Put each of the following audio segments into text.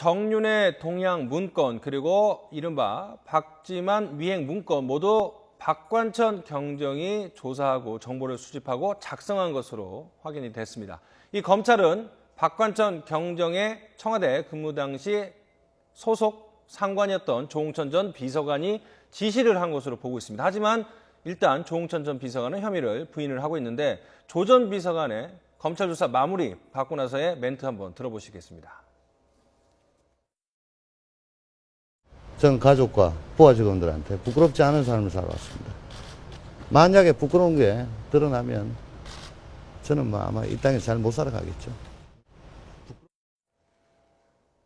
정윤의 동양 문건 그리고 이른바 박지만 미행 문건 모두 박관천 경정이 조사하고 정보를 수집하고 작성한 것으로 확인이 됐습니다. 이 검찰은 박관천 경정의 청와대 근무 당시 소속 상관이었던 조홍천 전 비서관이 지시를 한 것으로 보고 있습니다. 하지만 일단 조홍천 전 비서관은 혐의를 부인을 하고 있는데 조 전 비서관의 검찰 조사 마무리 받고 나서의 멘트 한번 들어보시겠습니다. 전 가족과 부하 직원들한테 부끄럽지 않은 삶을 살아왔습니다. 만약에 부끄러운 게 드러나면 저는 뭐 아마 이 땅에서 잘 못 살아가겠죠.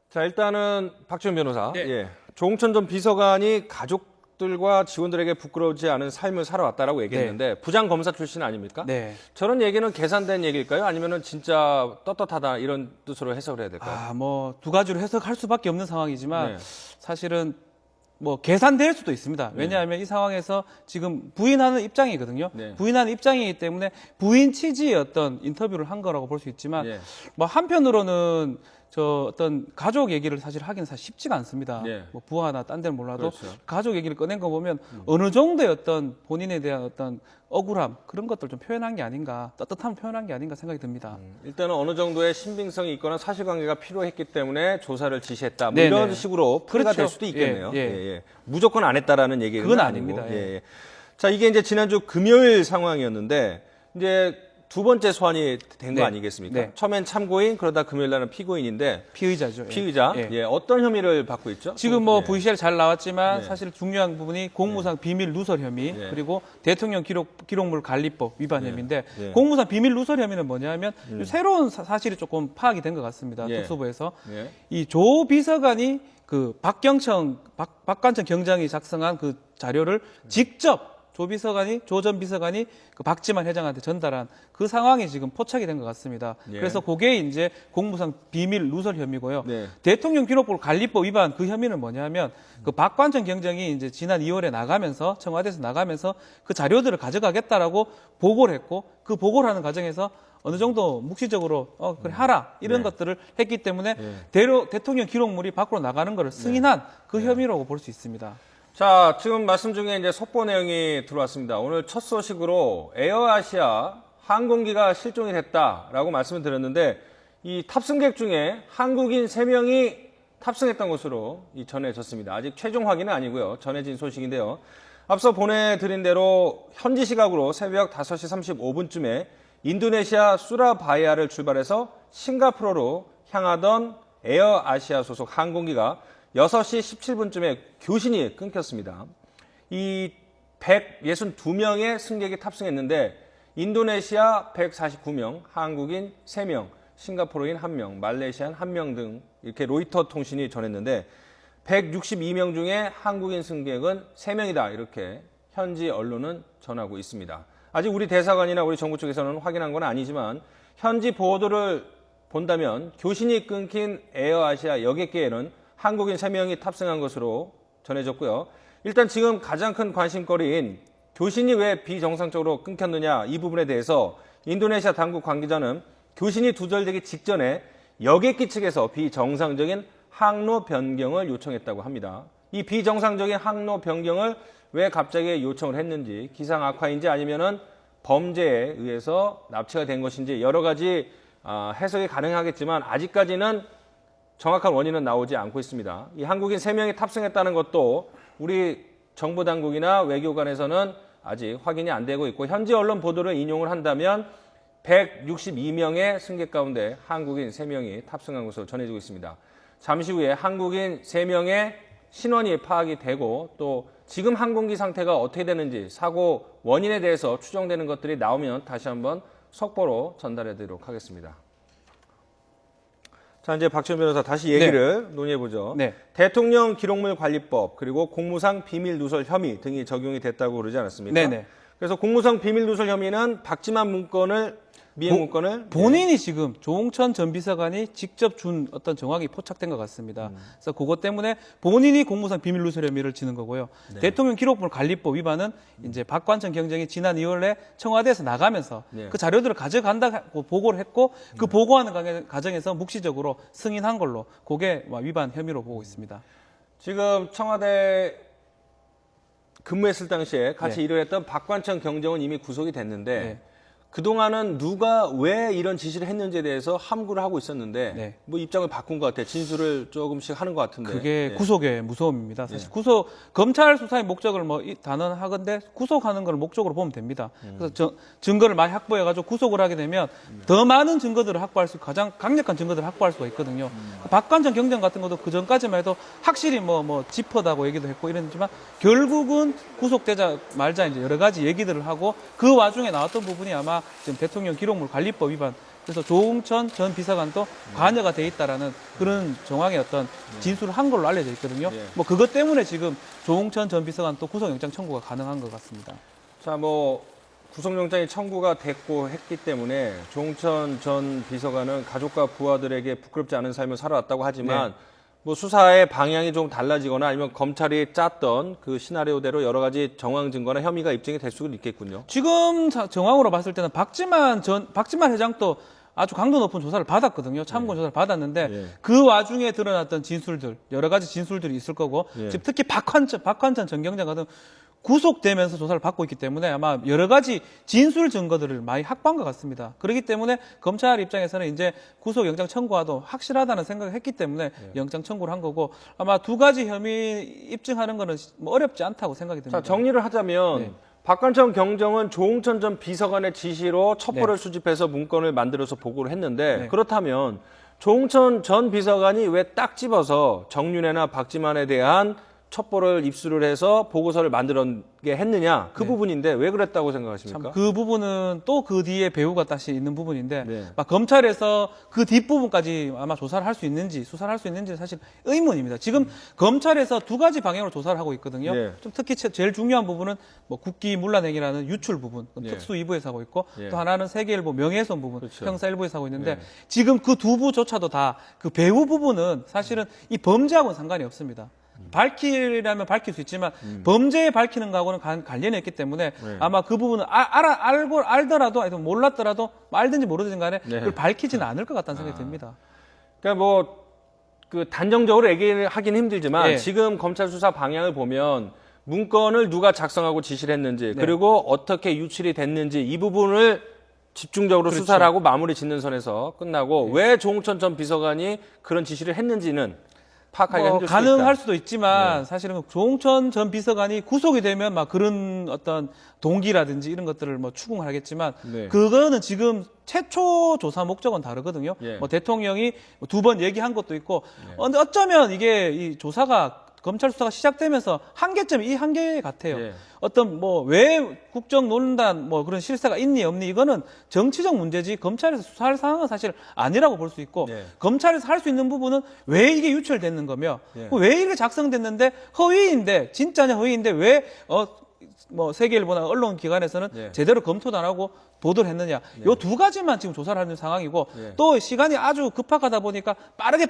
자, 일단은 박지원 변호사, 네. 예, 조홍천 전 비서관이 가족들과 직원들에게 부끄러우지 않은 삶을 살아왔다라고 얘기했는데 부장 검사 출신 아닙니까? 네. 저런 얘기는 계산된 얘기일까요? 아니면은 진짜 떳떳하다 이런 뜻으로 해석을 해야 될까요? 뭐 두 가지로 해석할 수밖에 없는 상황이지만 네. 사실은 뭐 계산될 수도 있습니다. 왜냐하면 이 상황에서 지금 부인하는 입장이거든요. 네. 부인하는 입장이기 때문에 부인 취지의 어떤 인터뷰를 한 거라고 볼 수 있지만 예. 뭐 한편으로는 저 어떤 가족 얘기를 사실 하기는 사실 쉽지가 않습니다. 예. 뭐 부하나 딴 데는 몰라도 그렇죠. 가족 얘기를 꺼낸 거 보면 어느 정도의 어떤 본인에 대한 어떤 억울함 그런 것들 좀 표현한 게 아닌가, 떳떳함을 표현한 게 아닌가 생각이 듭니다. 일단은 어느 정도의 신빙성이 있거나 사실관계가 필요했기 때문에 조사를 지시했다. 뭐 네네. 이런 식으로 풀이가 그렇죠. 될 수도 있겠네요. 예. 무조건 안 했다라는 얘기는 그건 아니고. 아닙니다. 예. 자, 이게 이제 지난주 금요일 상황이었는데 이제 두 번째 소환이 된 거 네. 아니겠습니까? 네. 처음엔 참고인 그러다 금요일 날은 피고인인데 피의자죠. 예. 피의자 예. 어떤 혐의를 받고 있죠? 지금 뭐 예. VCR 잘 나왔지만 네. 사실 중요한 부분이 공무상 비밀 누설 혐의 네. 그리고 대통령 기록물 관리법 위반 혐의인데 네. 공무상 비밀 누설 혐의는 뭐냐면 새로운 사실이 조금 파악이 된 것 같습니다. 예. 특수부에서 예. 이 조 비서관이 그 박관천 경장이 작성한 그 자료를 직접 조 전 비서관이 그 박지만 회장한테 전달한 그 상황이 지금 포착이 된 것 같습니다. 예. 그래서 그게 이제 공무상 비밀 누설 혐의고요. 네. 대통령 기록물 관리법 위반 그 혐의는 뭐냐면 그 박관천 경정이 이제 지난 2월에 나가면서 청와대에서 나가면서 그 자료들을 가져가겠다라고 보고를 했고 그 보고를 하는 과정에서 어느 정도 묵시적으로 그래 하라 이런 네. 것들을 했기 때문에 네. 대통령 기록물이 밖으로 나가는 것을 승인한 그 혐의라고 볼 수 있습니다. 자, 지금 말씀 중에 이제 속보 내용이 들어왔습니다. 오늘 첫 소식으로 에어아시아 항공기가 실종이 됐다라고 말씀을 드렸는데 이 탑승객 중에 한국인 3명이 탑승했던 것으로 전해졌습니다. 아직 최종 확인은 아니고요. 전해진 소식인데요. 앞서 보내드린 대로 현지 시각으로 새벽 5시 35분쯤에 인도네시아 수라바야를 출발해서 싱가포르로 향하던 에어아시아 소속 항공기가 6시 17분쯤에 교신이 끊겼습니다. 이 162명의 승객이 탑승했는데 인도네시아 149명, 한국인 3명, 싱가포르인 1명, 말레이시안 1명 등 이렇게 로이터 통신이 전했는데 162명 중에 한국인 승객은 3명이다 이렇게 현지 언론은 전하고 있습니다. 아직 우리 대사관이나 우리 정부 쪽에서는 확인한 건 아니지만 현지 보도를 본다면 교신이 끊긴 에어아시아 여객기에는 한국인 3명이 탑승한 것으로 전해졌고요. 일단 지금 가장 큰 관심거리인 교신이 왜 비정상적으로 끊겼느냐 이 부분에 대해서 인도네시아 당국 관계자는 교신이 두절되기 직전에 여객기 측에서 비정상적인 항로 변경을 요청했다고 합니다. 이 비정상적인 항로 변경을 왜 갑자기 요청을 했는지 기상 악화인지 아니면은 범죄에 의해서 납치가 된 것인지 여러 가지 해석이 가능하겠지만 아직까지는 정확한 원인은 나오지 않고 있습니다. 이 한국인 3명이 탑승했다는 것도 우리 정부 당국이나 외교관에서는 아직 확인이 안 되고 있고 현지 언론 보도를 인용을 한다면 162명의 승객 가운데 한국인 3명이 탑승한 것으로 전해지고 있습니다. 잠시 후에 한국인 3명의 신원이 파악이 되고 또 지금 항공기 상태가 어떻게 되는지 사고 원인에 대해서 추정되는 것들이 나오면 다시 한번 속보로 전달해 드리도록 하겠습니다. 자, 이제 박지원 변호사 다시 얘기를 논의해보죠. 네. 대통령 기록물 관리법 그리고 공무상 비밀 누설 혐의 등이 적용이 됐다고 그러지 않았습니까? 네네. 그래서 공무상 비밀 누설 혐의는 박지만 문건을 미행 문건을 본인이 지금 조홍천 전 비서관이 직접 준 어떤 정황이 포착된 것 같습니다. 그래서 그것 때문에 본인이 공무상 비밀 누설 혐의를 지는 거고요. 대통령 기록물 관리법 위반은 이제 박관천 경정이 지난 2월에 청와대에서 나가면서 그 자료들을 가져간다고 보고를 했고 그 보고하는 과정에서 묵시적으로 승인한 걸로 그게 위반 혐의로 보고 있습니다. 지금 청와대 근무했을 당시에 같이 네. 일을 했던 박관천 경정은 이미 구속이 됐는데 네. 그동안은 누가 왜 이런 지시를 했는지에 대해서 함구를 하고 있었는데 네. 뭐 입장을 바꾼 것 같아요. 진술을 조금씩 하는 것 같은데. 그게 예. 구속의 무서움입니다. 사실 구속 검찰 수사의 목적을 단언하건대 구속하는 걸 목적으로 보면 됩니다. 그래서 증거를 많이 확보해가지고 구속을 하게 되면 더 많은 증거들을 확보할 수, 가장 강력한 증거들을 확보할 수가 있거든요. 박관천 경정 같은 것도 그 전까지만 해도 확실히 뭐 짚어다고 얘기도 했고 이랬지만 결국은 구속되자 말자 이제 여러 가지 얘기들을 하고 그 와중에 나왔던 부분이 아마 지금 대통령 기록물 관리법 위반. 그래서 조홍천 전 비서관도 관여가 돼 있다라는 그런 정황의 어떤 진술을 한 걸로 알려져 있거든요. 예. 뭐 그것 때문에 지금 조홍천 전 비서관 또 구속영장 청구가 가능한 것 같습니다. 자, 뭐 구속영장이 청구가 됐고 했기 때문에 조홍천 전 비서관은 가족과 부하들에게 부끄럽지 않은 삶을 살아왔다고 하지만 뭐 수사의 방향이 좀 달라지거나 아니면 검찰이 짰던 그 시나리오대로 여러 가지 정황 증거나 혐의가 입증이 될 수는 있겠군요. 지금 정황으로 봤을 때는 박지만 회장도 아주 강도 높은 조사를 받았거든요. 참고 조사를 받았는데 예. 그 와중에 드러났던 진술들, 여러 가지 진술들이 있을 거고 예. 지금 특히 박관천 전 경장 같은 구속되면서 조사를 받고 있기 때문에 아마 여러 가지 진술 증거들을 많이 확보한 것 같습니다. 그렇기 때문에 검찰 입장에서는 이제 구속영장 청구와도 확실하다는 생각을 했기 때문에 영장 청구를 한 거고 아마 두 가지 혐의 입증하는 거는 뭐 어렵지 않다고 생각이 듭니다. 자, 정리를 하자면 네. 박관천 경정은 조홍천 전 비서관의 지시로 첩보를 수집해서 문건을 만들어서 보고를 했는데 그렇다면 조홍천 전 비서관이 왜 딱 집어서 정윤회나 박지만에 대한 첩보를 입수를 해서 보고서를 만들게 했느냐 그 부분인데 왜 그랬다고 생각하십니까? 그 부분은 또 그 뒤에 배우가 다시 있는 부분인데 네. 막 검찰에서 그 뒷부분까지 아마 조사를 할 수 있는지 수사를 할 수 있는지 사실 의문입니다. 지금 검찰에서 두 가지 방향으로 조사를 하고 있거든요. 네. 좀 특히 제일 중요한 부분은 뭐 국기 문란행위라는 유출 부분 네. 특수 2부에서 하고 있고 네. 또 하나는 세계일보 명예훼손 부분 그렇죠. 형사 1부에서 하고 있는데 네. 지금 지금 그 두 부조차도 다 그 배후 부분은 사실은 이 범죄하고는 상관이 없습니다. 밝히려면 밝힐 수 있지만 범죄에 밝히는 거하고는 관련이 있기 때문에 아마 그 부분은 알더라도 아니면 몰랐더라도 알든지 모르든지 간에 그걸 밝히지는 않을 것 같다는 생각이 듭니다. 그러니까 뭐 그 단정적으로 얘기하기는 힘들지만 예. 지금 검찰 수사 방향을 보면 문건을 누가 작성하고 지시를 했는지 그리고 어떻게 유출이 됐는지 이 부분을 집중적으로 그렇죠. 수사를 하고 마무리 짓는 선에서 끝나고 왜 조홍천 전 비서관이 그런 지시를 했는지는 파악하기가 힘들 수 있다. 가능할 수도 있지만 사실은 조홍천 전 비서관이 구속이 되면 막 그런 어떤 동기라든지 이런 것들을 뭐 추궁하겠지만 네. 그거는 지금 최초 조사 목적은 다르거든요. 예. 뭐 대통령이 두 번 얘기한 것도 있고 근데 어쩌면 이게 이 조사가 검찰 수사가 시작되면서 한계점이 이 한계 같아요. 예. 어떤 뭐 왜 국정농단 뭐 그런 실세가 있니 없니 이거는 정치적 문제지 검찰에서 수사할 상황은 사실 아니라고 볼 수 있고 예. 검찰에서 할 수 있는 부분은 왜 이게 유출됐는 거며 예. 왜 이게 작성됐는데 허위인데 진짜냐 허위인데 왜 뭐 세계일보나 언론기관에서는 예. 제대로 검토도 안 하고 보도를 했느냐. 요 두 가지만 지금 조사를 하는 상황이고 예. 또 시간이 아주 급박하다 보니까 빠르게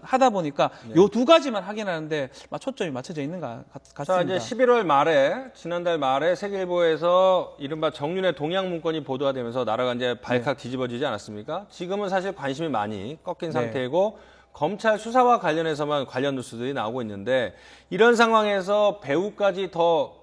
하다 보니까 요 두 가지만 확인하는데 초점이 맞춰져 있는 것 자, 같습니다. 이제 11월 말에, 지난달 말에 세계일보에서 이른바 정윤회 동양 문건이 보도가 되면서 나라가 이제 발칵 뒤집어지지 않았습니까? 지금은 사실 관심이 많이 꺾인 상태이고, 검찰 수사와 관련해서만 관련 뉴스들이 나오고 있는데, 이런 상황에서 배후까지 더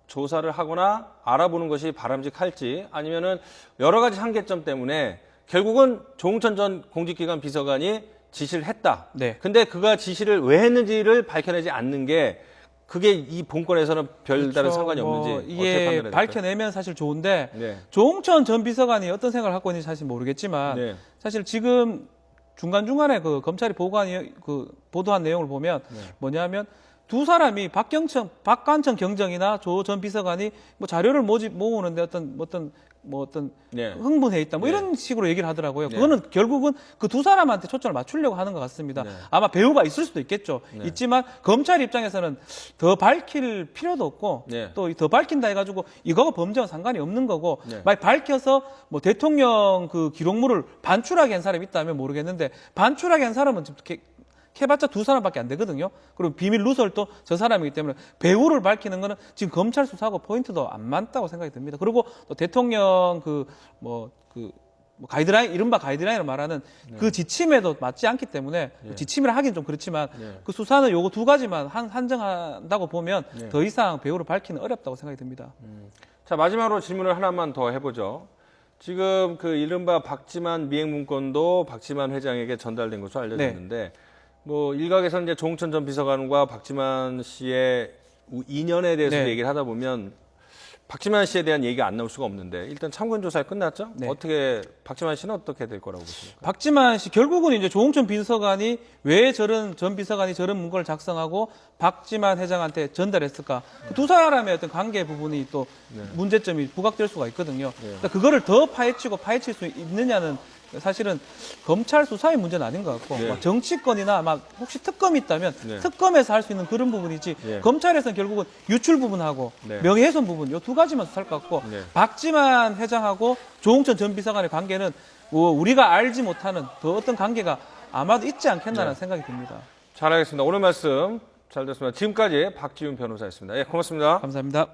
조사를 하거나 알아보는 것이 바람직할지, 아니면은 여러 가지 한계점 때문에 결국은 조홍천 전 공직기관 비서관이 지시를 했다. 네. 근데 그가 지시를 왜 했는지를 밝혀내지 않는 게 그게 이 본건에서는 별다른 그렇죠. 상관이 없는지 어떻게 이게 판단해야 될까요? 밝혀내면 사실 좋은데 네. 조홍천 전 비서관이 어떤 생각을 갖고 있는지 사실 모르겠지만 네. 사실 지금 중간중간에 그 검찰이 보도한 내용을 보면 뭐냐면 두 사람이 박관천 경정이나 조 전 비서관이 뭐 자료를 모으는데 어떤 뭐 어떤 네. 흥분해 있다 뭐 네. 이런 식으로 얘기를 하더라고요. 네. 그거는 결국은 그 두 사람한테 초점을 맞추려고 하는 것 같습니다. 네. 아마 배우가 있을 수도 있겠죠. 네. 있지만 검찰 입장에서는 더 밝힐 필요도 없고 네. 또 더 밝힌다 해가지고 이거가 범죄와 상관이 없는 거고 네. 만약 밝혀서 뭐 대통령 그 기록물을 반출하게 한 사람이 있다면 모르겠는데 반출하게 한 사람은 지금 해봤자 두 사람밖에 안 되거든요. 그리고 비밀 누설도 저 사람이기 때문에 배후를 밝히는 거는 지금 검찰 수사하고 포인트도 안 맞다고 생각이 듭니다. 그리고 또 대통령 뭐 가이드라인, 이른바 가이드라인을 말하는 그 지침에도 맞지 않기 때문에 지침이라 하긴 좀 그렇지만 그 수사는 요거 두 가지만 한정한다고 보면 더 이상 배후를 밝히는 어렵다고 생각이 듭니다. 자, 마지막으로 질문을 하나만 더 해보죠. 지금 그 이른바 박지만 미행 문건도 박지만 회장에게 전달된 것으로 알려졌는데, 뭐 일각에서는 이제 조홍천 전 비서관과 박지만 씨의 인연에 대해서 네. 얘기를 하다 보면 박지만 씨에 대한 얘기가 안 나올 수가 없는데, 일단 참고인 조사가 끝났죠? 네. 어떻게 박지만 씨는 어떻게 될 거라고 보십니까? 박지만 씨 결국은 이제 조홍천 비서관이 왜 전 비서관이 저런 문건을 작성하고 박지만 회장한테 전달했을까? 그두 사람의 어떤 관계 부분이 또 문제점이 부각될 수가 있거든요. 그러니까 그거를 더 파헤칠 수 있느냐는 사실은 검찰 수사의 문제는 아닌 것 같고 네. 막 정치권이나 막 혹시 특검이 있다면 네. 특검에서 할 수 있는 그런 부분이지 네. 검찰에서는 결국은 유출 부분하고 네. 명예훼손 부분 이 두 가지만 수사할 것 같고 네. 박지만 회장하고 조홍천 전 비서관의 관계는 뭐 우리가 알지 못하는 더 어떤 관계가 아마도 있지 않겠나라는 생각이 듭니다. 잘 알겠습니다. 오늘 말씀 잘 됐습니다. 지금까지 박지훈 변호사였습니다. 예, 고맙습니다. 감사합니다.